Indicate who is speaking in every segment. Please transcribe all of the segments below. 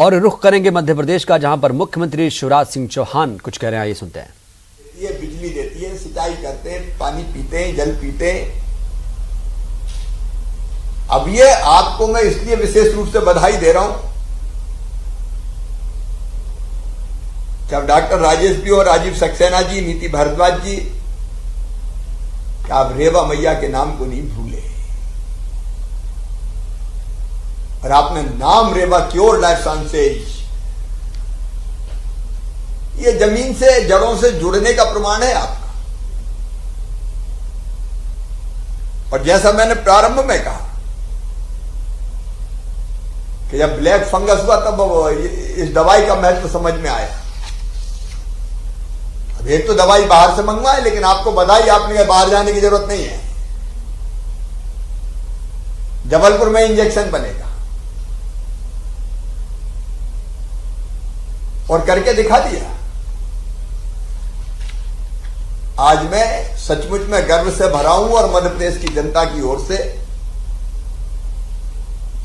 Speaker 1: और रुख करेंगे मध्य प्रदेश का, जहां पर मुख्यमंत्री शिवराज सिंह चौहान कुछ कह रहे हैं, आइए सुनते हैं।
Speaker 2: ये बिजली देती है, सिंचाई करते हैं, पानी पीते हैं, जल पीते हैं। अब ये आपको मैं इसलिए विशेष रूप से बधाई दे रहा हूं कि अब डॉक्टर राजेश भी और राजीव सक्सेना जी, नीति भारद्वाज जी, कि आप रेवा मैया के नाम को नहीं भूले और आपने नाम रेवा क्योर लाइफ साइंसेज, ये जमीन से, जड़ों से जुड़ने का प्रमाण है आपका। और जैसा मैंने प्रारंभ में कहा कि जब ब्लैक फंगस हुआ तब इस दवाई का महत्व समझ में आया। अब एक तो दवाई बाहर से मंगवाए, लेकिन आपको बधाई, आपने बाहर जाने की जरूरत नहीं है। जबलपुर में इंजेक्शन बनेगा और करके दिखा दिया। आज मैं सचमुच में गर्व से भरा हूं और मध्य प्रदेश की जनता की ओर से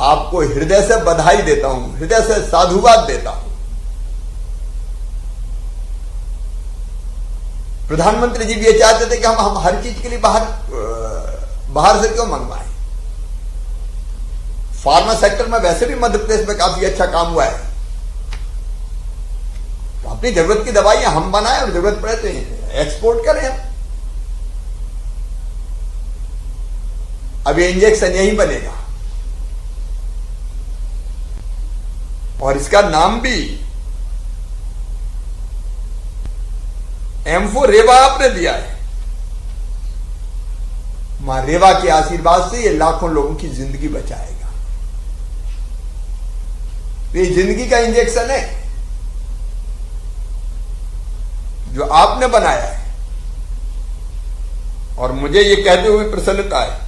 Speaker 2: आपको हृदय से बधाई देता हूं, हृदय से साधुवाद देता हूं। प्रधानमंत्री जी भी ये चाहते थे कि हम हर चीज के लिए बाहर से क्यों मंगवाएं। फार्मा सेक्टर में वैसे भी मध्य प्रदेश में काफी अच्छा काम हुआ है। तो अपनी जरूरत की दवाइयां हम बनाएं और जरूरत पड़े तो एक्सपोर्ट करें हम। अब ये इंजेक्शन यही बनेगा और इसका नाम भी एम्फो रेवा आपने दिया है। मां रेवा के आशीर्वाद से ये लाखों लोगों की जिंदगी बचाएगा। ये जिंदगी का इंजेक्शन है जो आपने बनाया है। और मुझे ये कहते हुए प्रसन्नता है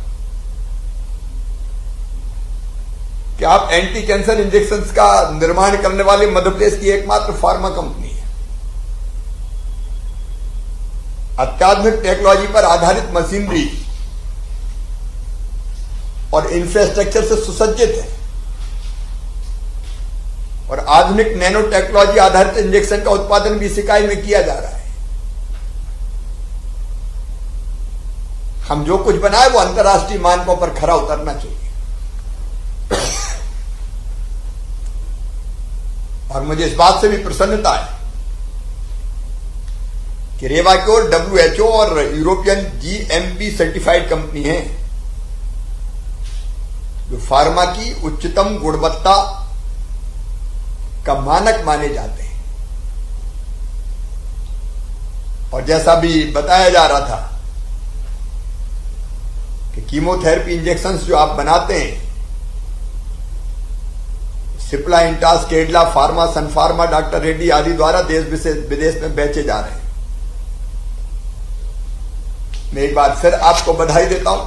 Speaker 2: कि आप एंटी कैंसर इंजेक्शंस का निर्माण करने वाले मध्य प्रदेश की एकमात्र फार्मा कंपनी है। अत्याधुनिक टेक्नोलॉजी पर आधारित मशीनरी और इंफ्रास्ट्रक्चर से सुसज्जित है और आधुनिक नैनो टेक्नोलॉजी आधारित इंजेक्शन का उत्पादन भी इस इकाई में किया जा रहा है। हम जो कुछ बनाए वो अंतर्राष्ट्रीय मानकों पर खरा उतरना चाहिए। और मुझे इस बात से भी प्रसन्नता है कि रेवाक्योर WHO और यूरोपियन GMP सर्टिफाइड कंपनी है जो फार्मा की उच्चतम गुणवत्ता का मानक माने जाते हैं। और जैसा भी बताया जा रहा था कि कीमोथेरेपी इंजेक्शंस जो आप बनाते हैं, सिप्ला, इंटास, केडला फार्मा, सन फार्मा, डॉक्टर रेड्डी आदि द्वारा देश विदेश में बेचे जा रहे हैं। मैं एक बार फिर आपको बधाई देता हूं।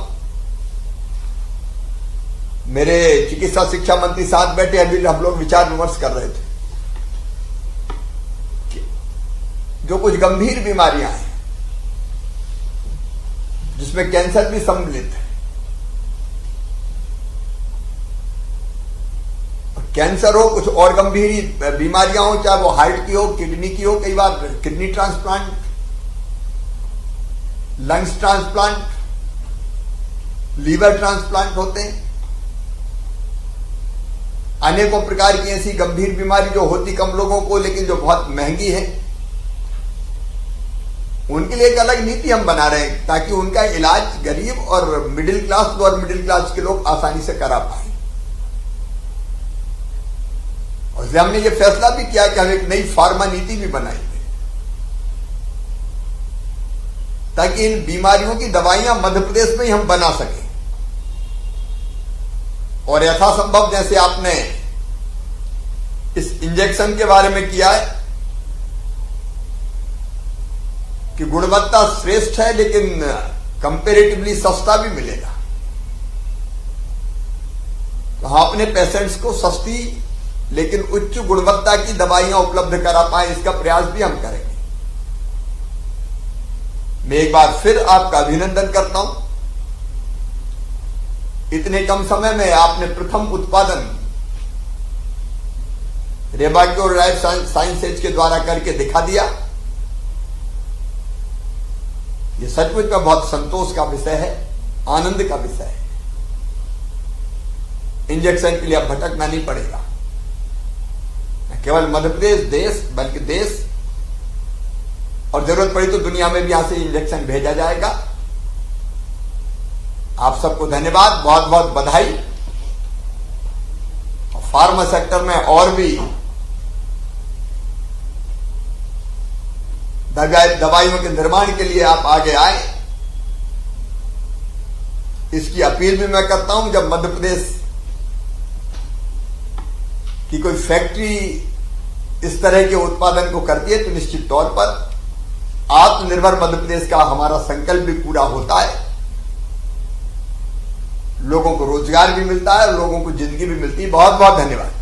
Speaker 2: मेरे चिकित्सा शिक्षा मंत्री साथ बैठे, अभी हम लोग विचार विमर्श कर रहे थे कि जो कुछ गंभीर बीमारियां हैं जिसमें कैंसर भी सम्मिलित है, कैंसर हो, कुछ और गंभीर बीमारियां हो, चाहे वो हार्ट की हो, किडनी की हो, कई बार kidney transplant, lungs transplant, liver transplant होते हैं। अनेकों प्रकार की ऐसी गंभीर बीमारी जो होती कम लोगों को लेकिन जो बहुत महंगी है, उनके लिए एक अलग नीति हम बना रहे हैं ताकि उनका इलाज गरीब और middle class, lower middle class के लोग आसानी से करा पाए। और इसलिए हमने ये फैसला भी किया कि हम एक नई फार्मा नीति भी बनाएंगे ताकि इन बीमारियों की दवाइयां मध्य प्रदेश में ही हम बना सकें। और यथासंभव, जैसे आपने इस इंजेक्शन के बारे में किया है कि गुणवत्ता श्रेष्ठ है लेकिन कंपेरेटिवली सस्ता भी मिलेगा, तो हम अपने पेशेंट्स को सस्ती लेकिन उच्च गुणवत्ता की दवाइयां उपलब्ध करा पाए, इसका प्रयास भी हम करेंगे। मैं एक बार फिर आपका अभिनंदन करता हूं। इतने कम समय में आपने प्रथम उत्पादन रेबा की और लाइफ साइंसेज के द्वारा करके दिखा दिया। ये सचमुच में बहुत संतोष का विषय है, आनंद का विषय है। इंजेक्शन के लिए अब भटकना नहीं पड़ेगा। न केवल मध्य प्रदेश, देश, बल्कि देश और जरूरत पड़ी तो दुनिया में भी यहां से इंजेक्शन भेजा जाएगा। आप सबको धन्यवाद, बहुत बहुत बधाई। फार्मा सेक्टर में और भी दवाइयों के निर्माण के लिए आप आगे आए, इसकी अपील भी मैं करता हूं। जब मध्य प्रदेश की कोई फैक्ट्री इस तरह के उत्पादन को करती है तो निश्चित तौर पर आत्मनिर्भर मध्य प्रदेश का हमारा संकल्प भी पूरा होता है। लोगों को रोजगार भी मिलता है, लोगों को जिंदगी भी मिलती है। बहुत बहुत धन्यवाद।